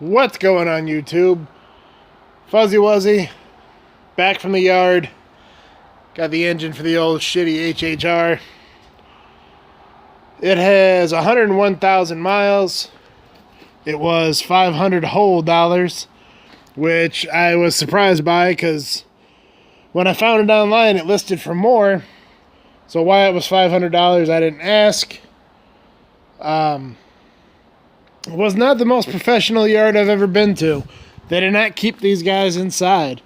What's going on, YouTube? Fuzzy Wuzzy, back from the yard. Got the engine for the old shitty HHR. It has 101,000 miles. It was $500 whole dollars, which I was surprised by because when I found it online, it listed for more. So why it was $500, I didn't ask. It was not the most professional yard I've ever been to. They did not keep these guys inside.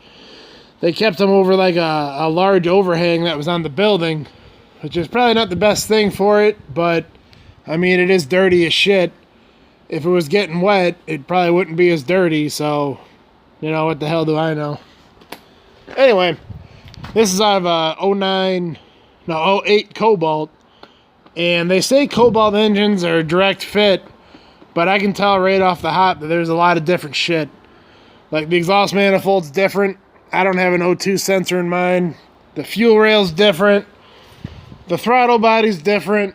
They kept them over like a large overhang that was on the building, which is probably not the best thing for it, but I mean, it is dirty as shit. If it was getting wet, it probably wouldn't be as dirty, so, you know, what the hell do I know? Anyway, this is out of a '08 Cobalt, and they say Cobalt engines are direct fit, but I can tell right off the hop that there's a lot of different shit. Like, the exhaust manifold's different. I don't have an O2 sensor in mine. The fuel rail's different. The throttle body's different.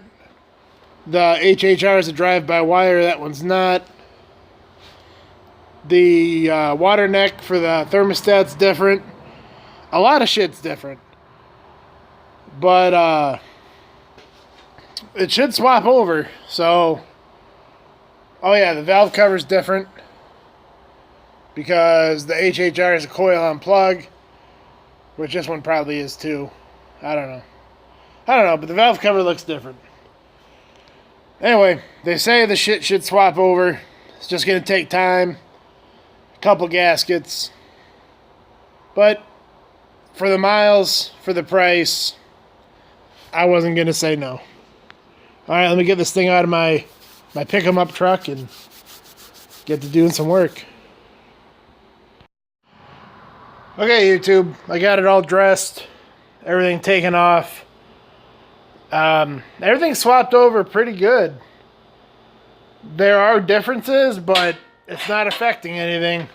The HHR is a drive-by-wire. That one's not. The water neck for the thermostat's different. A lot of shit's different. But it should swap over. So, oh yeah, the valve cover's different, because the HHR is a coil-on plug, which this one probably is too. I don't know, but the valve cover looks different. Anyway, they say the shit should swap over. It's just going to take time, a couple gaskets, but for the miles, for the price, I wasn't going to say no. Alright, let me get this thing out of my pick-em-up truck and get to doing some work. Okay, YouTube, I got it all dressed, everything taken off. Everything swapped over pretty good. There are differences, but it's not affecting anything.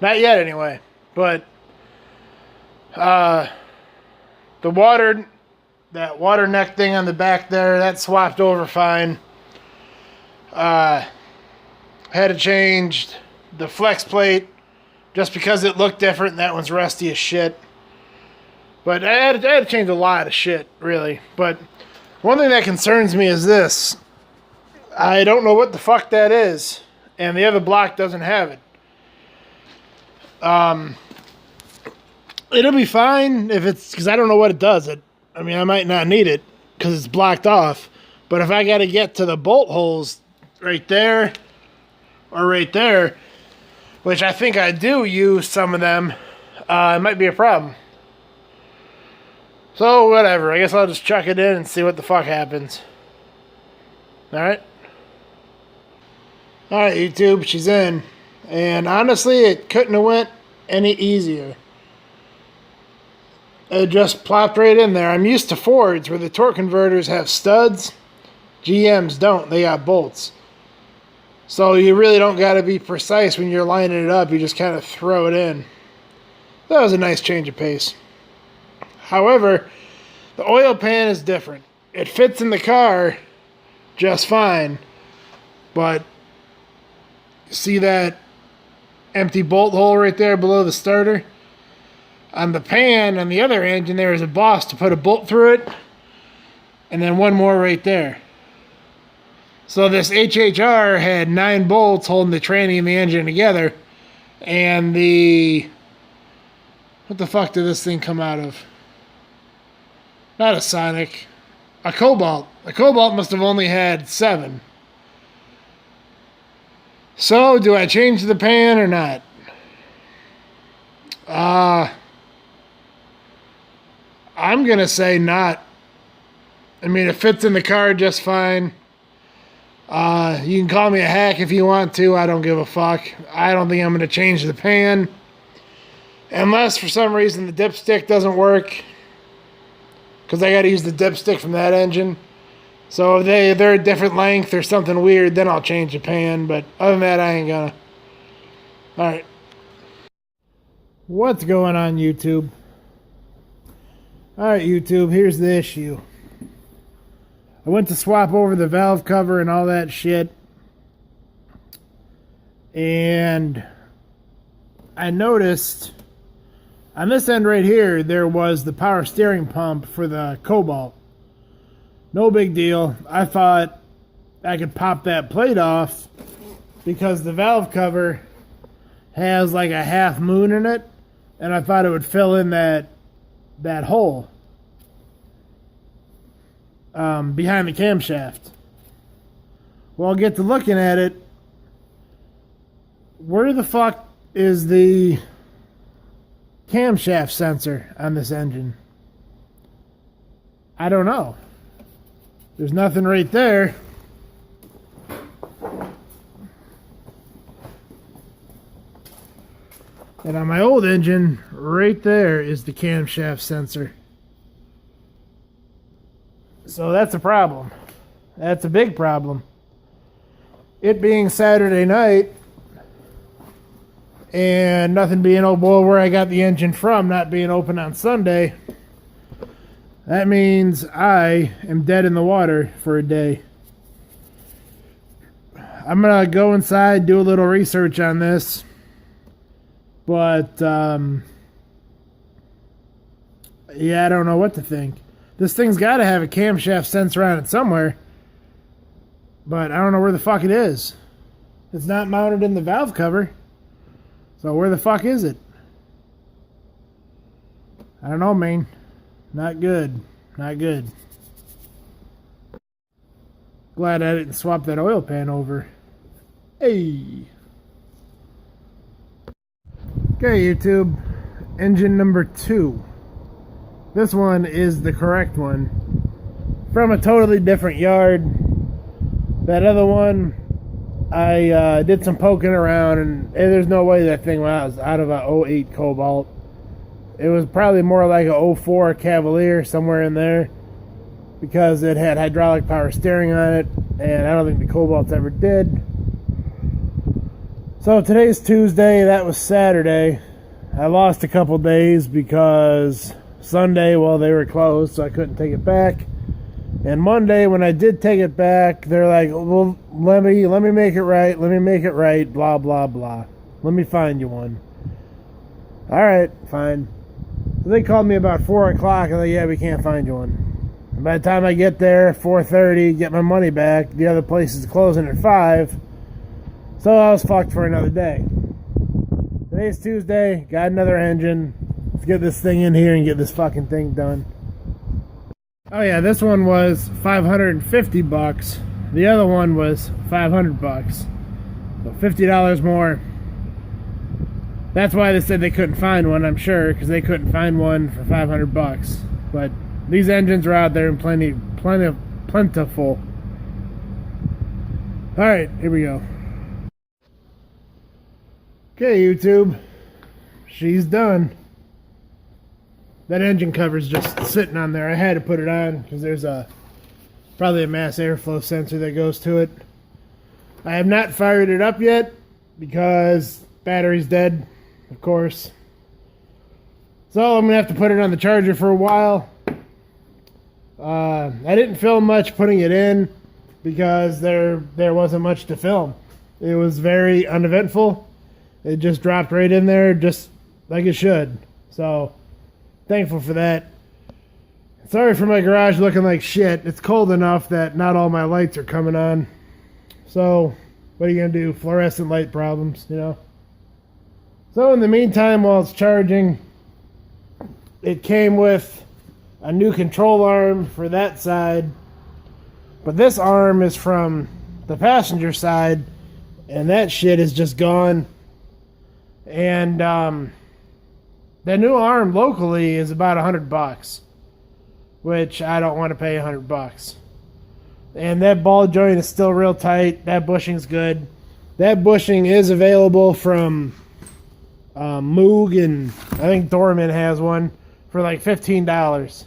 Not yet, anyway. But the water, that water neck thing on the back there, that swapped over fine. Had to change the flex plate just because it looked different. That one's rusty as shit. But I had to change a lot of shit, really. But one thing that concerns me is this. I don't know what the fuck that is, and the other block doesn't have it. It'll be fine if it's, because I don't know what it does. I mean, I might not need it because it's blocked off. But if I got to get to the bolt holes right there or right there, which I think I do use some of them, it might be a problem. So, whatever. I guess I'll just chuck it in and see what the fuck happens. Alright? Alright, YouTube, she's in. And honestly, it couldn't have went any easier. It just plopped right in there. I'm used to Fords where the torque converters have studs. GMs don't. They got bolts. So you really don't got to be precise when you're lining it up. You just kind of throw it in. That was a nice change of pace. However, the oil pan is different. It fits in the car just fine. But see that empty bolt hole right there below the starter? On the pan, on the other engine, there is a boss to put a bolt through it. And then one more right there. So this HHR had 9 bolts holding the tranny and the engine together. And the... what the fuck did this thing come out of? Not a Sonic. A Cobalt. A Cobalt must have only had 7. So, do I change the pan or not? I'm going to say not. I mean, it fits in the car just fine. You can call me a hack if you want to. I don't give a fuck. I don't think I'm going to change the pan. Unless, for some reason, the dipstick doesn't work. Because I got to use the dipstick from that engine. So if they're a different length or something weird, then I'll change the pan. But other than that, I ain't gonna. Alright. What's going on, YouTube? Alright, YouTube, here's the issue. I went to swap over the valve cover and all that shit. And I noticed on this end right here, there was the power steering pump for the Cobalt. No big deal. I thought I could pop that plate off because the valve cover has like a half moon in it, and I thought it would fill in that hole behind the camshaft. Well, I'll get to looking at it. Where the fuck is the camshaft sensor on this engine? I don't know. There's nothing right there. And on my old engine, right there is the camshaft sensor. So that's a problem. That's a big problem. It being Saturday night, and nothing being open, where I got the engine from not being open on Sunday, that means I am dead in the water for a day. I'm going to go inside, do a little research on this. But, yeah, I don't know what to think. This thing's got to have a camshaft sensor on it somewhere. But I don't know where the fuck it is. It's not mounted in the valve cover. So where the fuck is it? I don't know, man. Not good. Not good. Glad I didn't swap that oil pan over. Hey. Okay, YouTube. Engine number 2. This one is the correct one. From a totally different yard. That other one, I did some poking around, and there's no way that thing was out of a 08 Cobalt. It was probably more like a 04 Cavalier, somewhere in there, because it had hydraulic power steering on it, and I don't think the Cobalts ever did. So today's Tuesday, that was Saturday. I lost a couple days because Sunday, well, they were closed, so I couldn't take it back. And Monday, when I did take it back, they're like, well, let me make it right, blah, blah, blah. Let me find you one. All right, fine. So they called me about 4 o'clock, and they're like, yeah, we can't find you one. And by the time I get there, 4:30, get my money back, the other place is closing at 5. So I was fucked for another day. Today's Tuesday, got another engine. Let's get this thing in here and get this fucking thing done. Oh yeah, this one was $550. The other one was $500. So $50 more. That's why they said they couldn't find one, I'm sure, because they couldn't find one for $500. But these engines are out there and plentiful. All right, here we go. Okay, YouTube, she's done. That engine cover's just sitting on there. I had to put it on because there's probably a mass airflow sensor that goes to it. I have not fired it up yet because battery's dead, of course. So I'm gonna have to put it on the charger for a while. I didn't film much putting it in because there wasn't much to film. It was very uneventful. It just dropped right in there, just like it should. So thankful for that. Sorry for my garage looking like shit. It's cold enough that not all my lights are coming on. So what are you gonna do? Fluorescent light problems, you know? So in the meantime, while it's charging, it came with a new control arm for that side. But this arm is from the passenger side, and that shit is just gone. And the new arm locally is about $100, which I don't want to pay $100. And that ball joint is still real tight. That bushing's good. That bushing is available from Moog, and I think Dorman has one for like $15.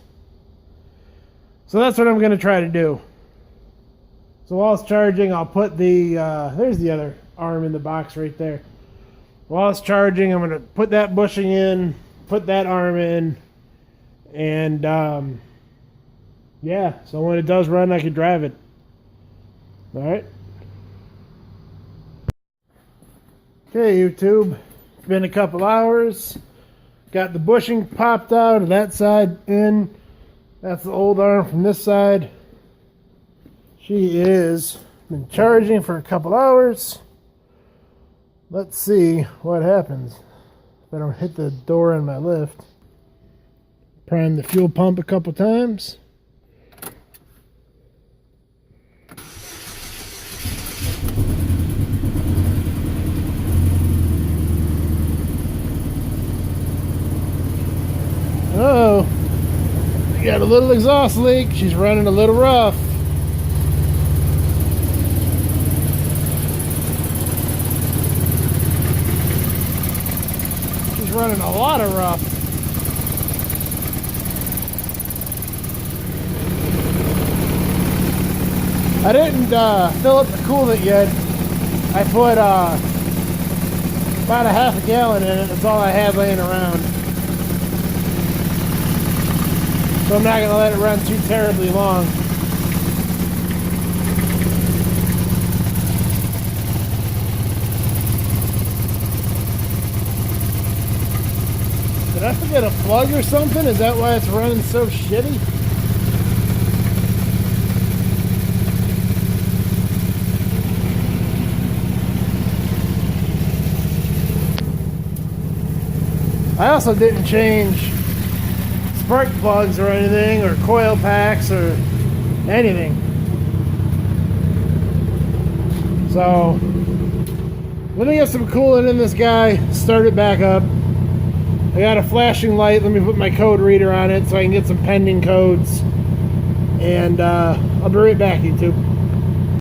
So that's what I'm going to try to do. So while it's charging, I'll put the there's the other arm in the box right there. While it's charging, I'm going to put that bushing in, put that arm in, and yeah, so when it does run, I can drive it. All right. Okay, YouTube, it's been a couple hours. Got the bushing popped out of that side in. That's the old arm from this side. She is been charging for a couple hours. Let's see what happens if I don't hit the door in my lift. Prime the fuel pump a couple times. Oh, we got a little exhaust leak. She's running a little rough. She's running a lot of rough. I didn't fill up the coolant yet. I put about a half a gallon in it. That's all I had laying around. So I'm not going to let it run too terribly long. Did I forget a plug or something? Is that why it's running so shitty? I also didn't change spark plugs or anything, or coil packs or anything. So let me get some coolant in this guy, start it back up. I got a flashing light. Let me put my code reader on it so I can get some pending codes, and I'll be right back, YouTube.